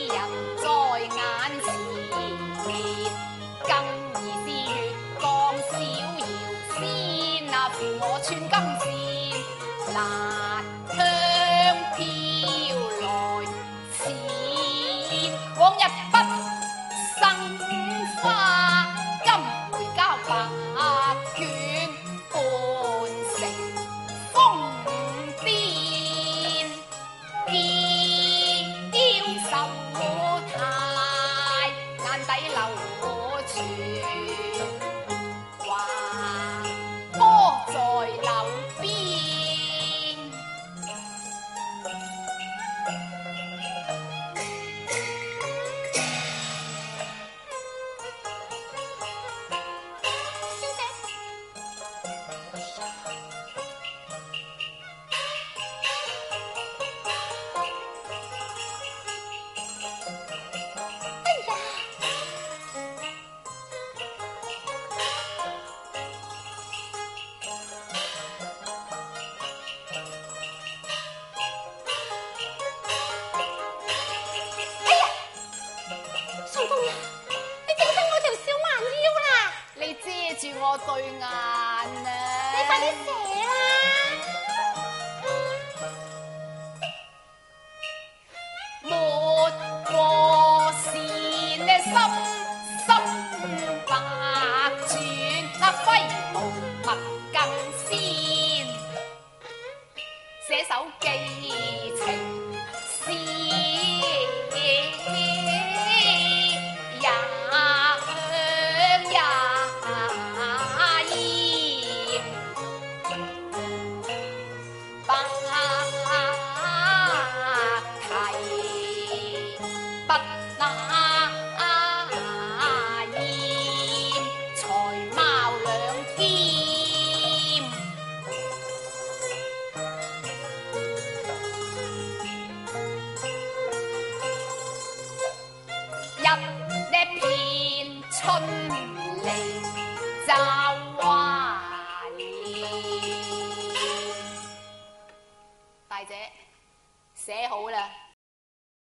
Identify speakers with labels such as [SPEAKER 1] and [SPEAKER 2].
[SPEAKER 1] 人在眼前，更疑是月光逍遙仙啊，扶我穿金線，蘭香飄來前，往日不生花，今回交白卷半成瘋癲，嬌羞態，眼底流泉，華歌在柳邊。住我對眼啊！
[SPEAKER 2] 你快啲寫啦！
[SPEAKER 1] 沒過線呢，心百轉，那揮毫墨更鮮，寫首寄情詩。春嚟就懷念，大姐寫好啦。